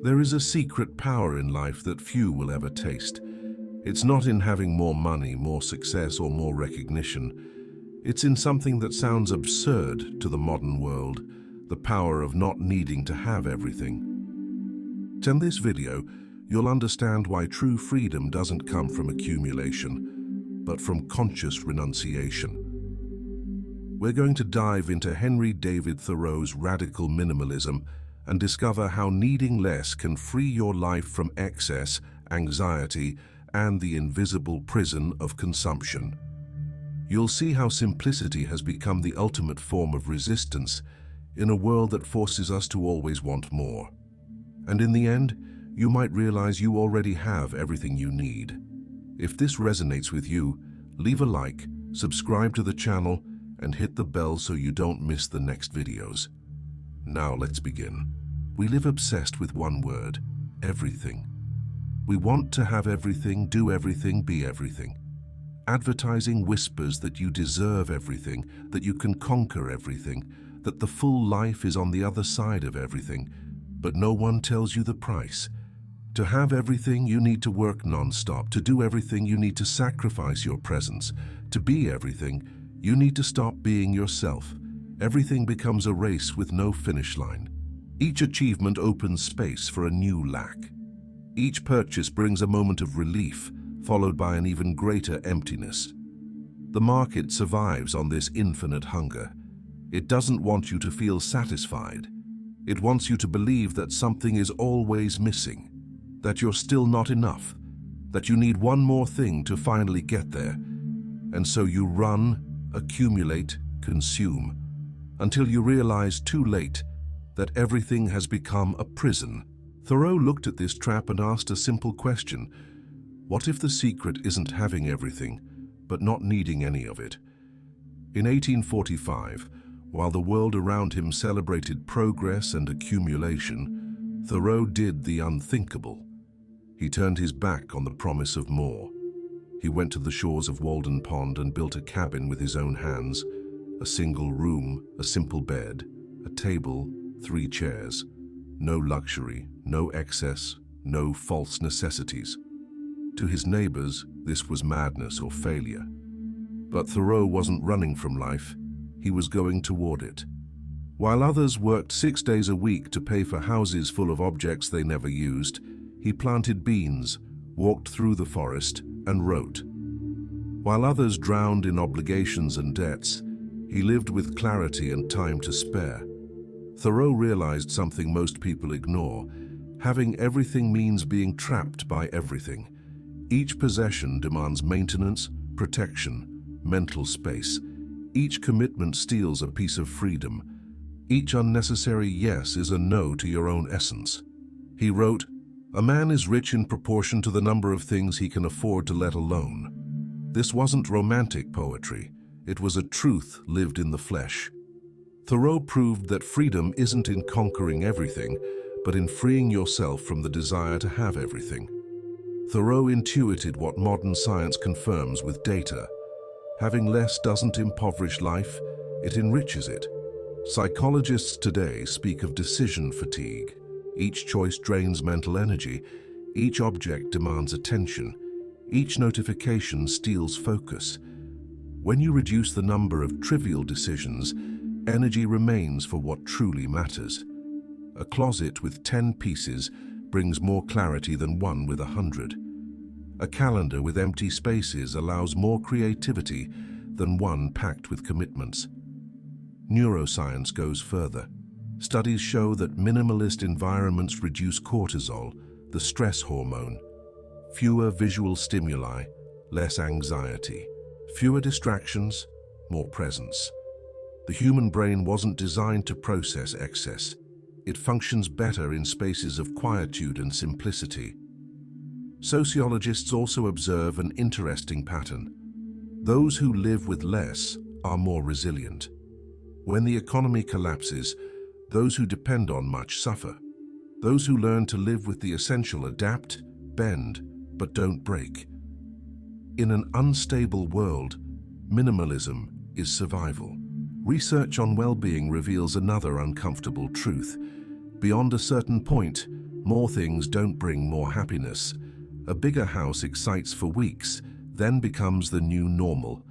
There is a secret power in life that few will ever taste. It's not in having more money, more success, or more recognition. It's in something that sounds absurd to the modern world, the power of not needing to have everything. In this video, you'll understand why true freedom doesn't come from accumulation, but from conscious renunciation. We're going to dive into Henry David Thoreau's radical minimalism and discover how needing less can free your life from excess, anxiety, and the invisible prison of consumption. You'll see how simplicity has become the ultimate form of resistance in a world that forces us to always want more. And in the end, you might realize you already have everything you need. If this resonates with you, leave a like, subscribe to the channel, and hit the bell so you don't miss the next videos. Now let's begin. We live obsessed with one word: everything. We want to have everything, do everything, be everything. Advertising whispers that you deserve everything, that you can conquer everything, that the full life is on the other side of everything, but no one tells you the price. To have everything, you need to work non-stop. To do everything, you need to sacrifice your presence. To be everything, you need to stop being yourself. Everything becomes a race with no finish line. Each achievement opens space for a new lack. Each purchase brings a moment of relief, followed by an even greater emptiness. The market survives on this infinite hunger. It doesn't want you to feel satisfied. It wants you to believe that something is always missing, that you're still not enough, that you need one more thing to finally get there. And so you run, accumulate, consume, until you realize too late that everything has become a prison. Thoreau looked at this trap and asked a simple question: what if the secret isn't having everything, but not needing any of it? In 1845, while the world around him celebrated progress and accumulation, Thoreau did the unthinkable. He turned his back on the promise of more. He went to the shores of Walden Pond and built a cabin with his own hands, a single room, a simple bed, a table, 3 chairs. No luxury, no excess, no false necessities. To his neighbors, this was madness or failure. But Thoreau wasn't running from life. He was going toward it. While others worked 6 days a week to pay for houses full of objects they never used, he planted beans, walked through the forest, and wrote. While others drowned in obligations and debts, he lived with clarity and time to spare. Thoreau realized something most people ignore. Having everything means being trapped by everything. Each possession demands maintenance, protection, mental space. Each commitment steals a piece of freedom. Each unnecessary yes is a no to your own essence. He wrote, "A man is rich in proportion to the number of things he can afford to let alone." This wasn't romantic poetry. It was a truth lived in the flesh. Thoreau proved that freedom isn't in conquering everything, but in freeing yourself from the desire to have everything. Thoreau intuited what modern science confirms with data. Having less doesn't impoverish life, it enriches it. Psychologists today speak of decision fatigue. Each choice drains mental energy. Each object demands attention. Each notification steals focus. When you reduce the number of trivial decisions, energy remains for what truly matters. A closet with 10 pieces brings more clarity than one with 100. A calendar with empty spaces allows more creativity than one packed with commitments. Neuroscience goes further. Studies show that minimalist environments reduce cortisol, the stress hormone. Fewer visual stimuli, less anxiety. Fewer distractions, more presence. The human brain wasn't designed to process excess. It functions better in spaces of quietude and simplicity. Sociologists also observe an interesting pattern. Those who live with less are more resilient. When the economy collapses, those who depend on much suffer. Those who learn to live with the essential adapt, bend, but don't break. In an unstable world, minimalism is survival. Research on well-being reveals another uncomfortable truth. Beyond a certain point, More things don't bring more happiness. A bigger house excites for weeks, then becomes the new normal.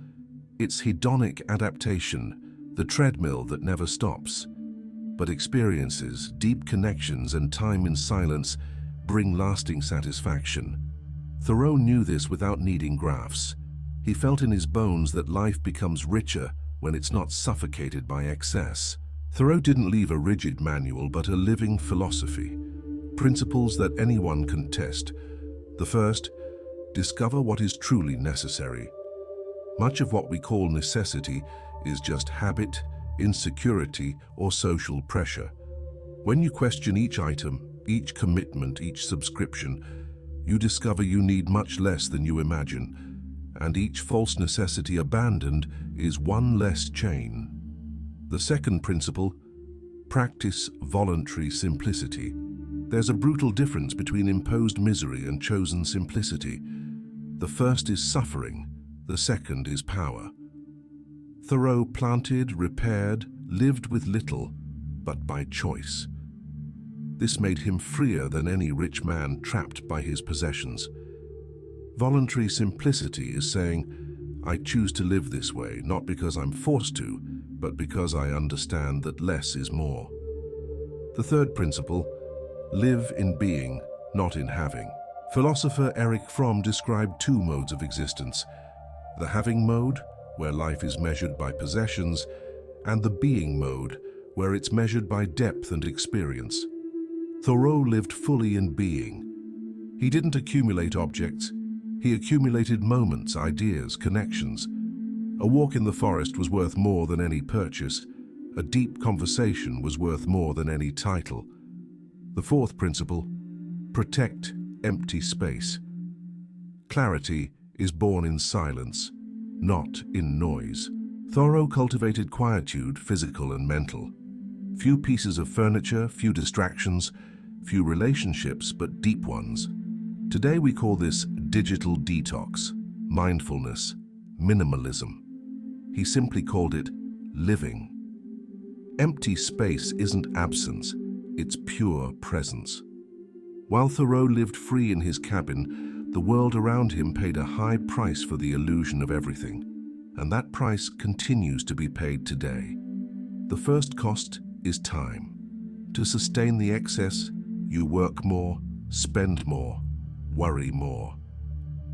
It's hedonic adaptation, the treadmill that never stops. But experiences, deep connections, and time in silence bring lasting satisfaction. Thoreau knew this without needing graphs. He felt in his bones that life becomes richer when it's not suffocated by excess. Thoreau didn't leave a rigid manual, but a living philosophy. Principles that anyone can test. The first, discover what is truly necessary. Much of what we call necessity is just habit, insecurity, or social pressure. When you question each item, each commitment, each subscription, you discover you need much less than you imagine, and each false necessity abandoned is one less chain. The second principle, practice voluntary simplicity. There's a brutal difference between imposed misery and chosen simplicity. The first is suffering, the second is power. Thoreau planted, repaired, lived with little, but by choice. This made him freer than any rich man trapped by his possessions. Voluntary simplicity is saying, I choose to live this way, not because I'm forced to, but because I understand that less is more. The third principle, live in being, not in having. Philosopher Erich Fromm described two modes of existence: the having mode, where life is measured by possessions, and the being mode, where it's measured by depth and experience. Thoreau lived fully in being. He didn't accumulate objects, he accumulated moments, ideas, connections. A walk in the forest was worth more than any purchase. A deep conversation was worth more than any title. The fourth principle, protect empty space. Clarity is born in silence, not in noise. Thoreau cultivated quietude, physical and mental. Few pieces of furniture, few distractions, few relationships, but deep ones. Today we call this digital detox, mindfulness, minimalism. He simply called it living. Empty space isn't absence, it's pure presence. While Thoreau lived free in his cabin, the world around him paid a high price for the illusion of everything, and that price continues to be paid today. The first cost is time. To sustain the excess, you work more, spend more, worry more.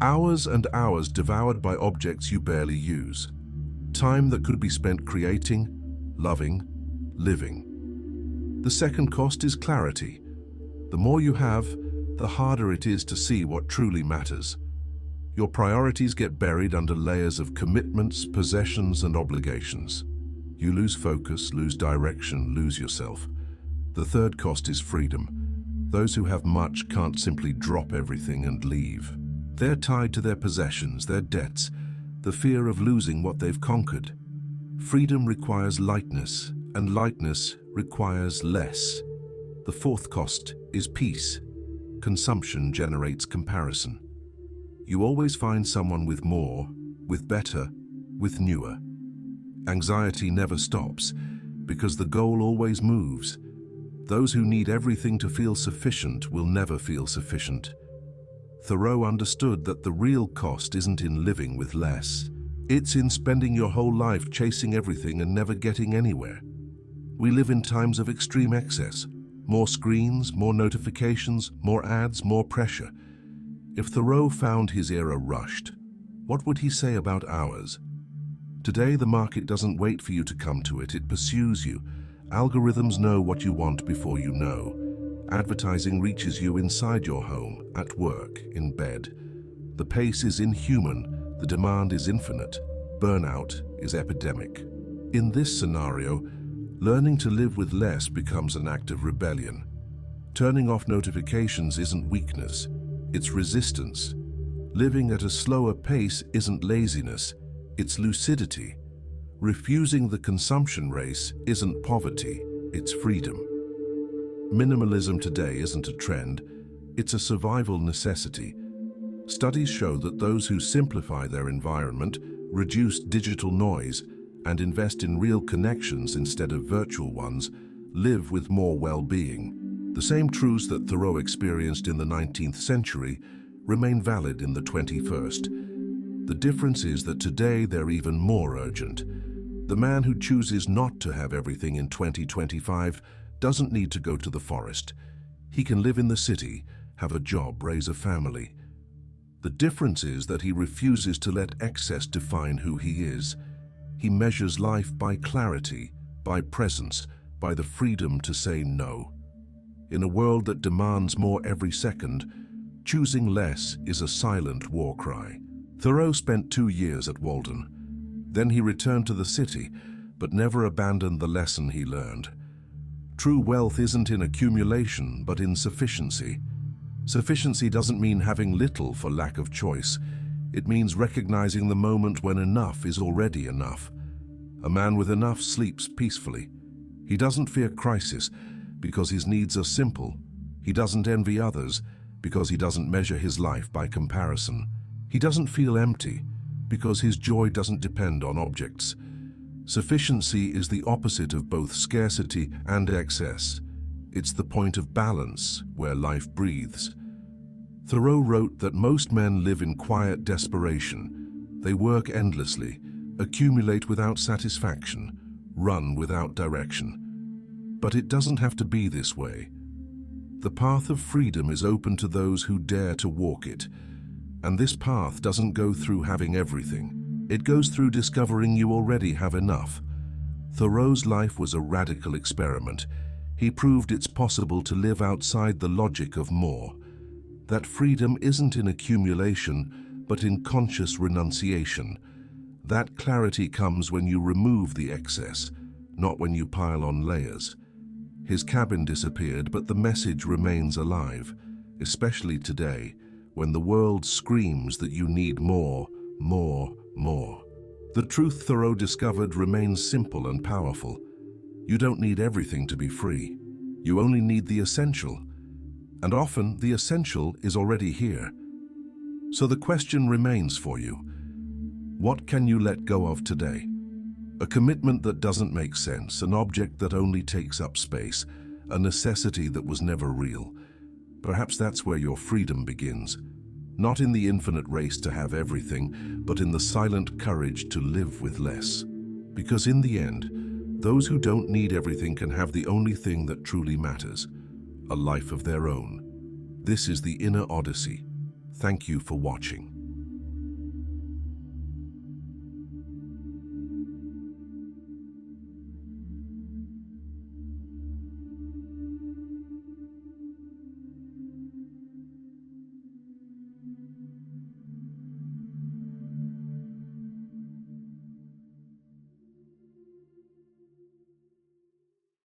Hours and hours devoured by objects you barely use. Time that could be spent creating, loving, living. The second cost is clarity. The more you have, the harder it is to see what truly matters. Your priorities get buried under layers of commitments, possessions, and obligations. You lose focus, lose direction, lose yourself. The third cost is freedom. Those who have much can't simply drop everything and leave. They're tied to their possessions, their debts, the fear of losing what they've conquered. Freedom requires lightness, and lightness requires less. The fourth cost is peace. Consumption generates comparison. You always find someone with more, with better, with newer. Anxiety never stops, because the goal always moves. Those who need everything to feel sufficient will never feel sufficient. Thoreau understood that the real cost isn't in living with less. It's in spending your whole life chasing everything and never getting anywhere. We live in times of extreme excess. More screens, more notifications, more ads, more pressure. If Thoreau found his era rushed, what would he say about ours? Today, the market doesn't wait for you to come to it, it pursues you. Algorithms know what you want before you know. Advertising reaches you inside your home, at work, in bed. The pace is inhuman, the demand is infinite, burnout is epidemic. In this scenario, learning to live with less becomes an act of rebellion. Turning off notifications isn't weakness, it's resistance. Living at a slower pace isn't laziness, it's lucidity. Refusing the consumption race isn't poverty, it's freedom. Minimalism today isn't a trend, it's a survival necessity. Studies show that those who simplify their environment, reduce digital noise, and invest in real connections instead of virtual ones, live with more well-being. The same truths that Thoreau experienced in the 19th century remain valid in the 21st. The difference is that today they're even more urgent. The man who chooses not to have everything in 2025 doesn't need to go to the forest. He can live in the city, have a job, raise a family. The difference is that he refuses to let excess define who he is. He measures life by clarity, by presence, by the freedom to say no. In a world that demands more every second, choosing less is a silent war cry. Thoreau spent 2 years at Walden. Then he returned to the city, but never abandoned the lesson he learned. True wealth isn't in accumulation, but in sufficiency. Sufficiency doesn't mean having little for lack of choice. It means recognizing the moment when enough is already enough. A man with enough sleeps peacefully. He doesn't fear crisis because his needs are simple. He doesn't envy others because he doesn't measure his life by comparison. He doesn't feel empty because his joy doesn't depend on objects. Sufficiency is the opposite of both scarcity and excess. It's the point of balance where life breathes. Thoreau wrote that most men live in quiet desperation. They work endlessly, accumulate without satisfaction, run without direction. But it doesn't have to be this way. The path of freedom is open to those who dare to walk it. And this path doesn't go through having everything. It goes through discovering you already have enough. Thoreau's life was a radical experiment. He proved it's possible to live outside the logic of more. That freedom isn't in accumulation, but in conscious renunciation. That clarity comes when you remove the excess, not when you pile on layers. His cabin disappeared, but the message remains alive, especially today, when the world screams that you need more, more, more. The truth Thoreau discovered remains simple and powerful. You don't need everything to be free. You only need the essential. And often, the essential is already here. So the question remains for you. What can you let go of today? A commitment that doesn't make sense, an object that only takes up space, a necessity that was never real. Perhaps that's where your freedom begins. Not in the infinite race to have everything, but in the silent courage to live with less. Because in the end, those who don't need everything can have the only thing that truly matters, a life of their own. This is the Inner Odyssey. Thank you for watching.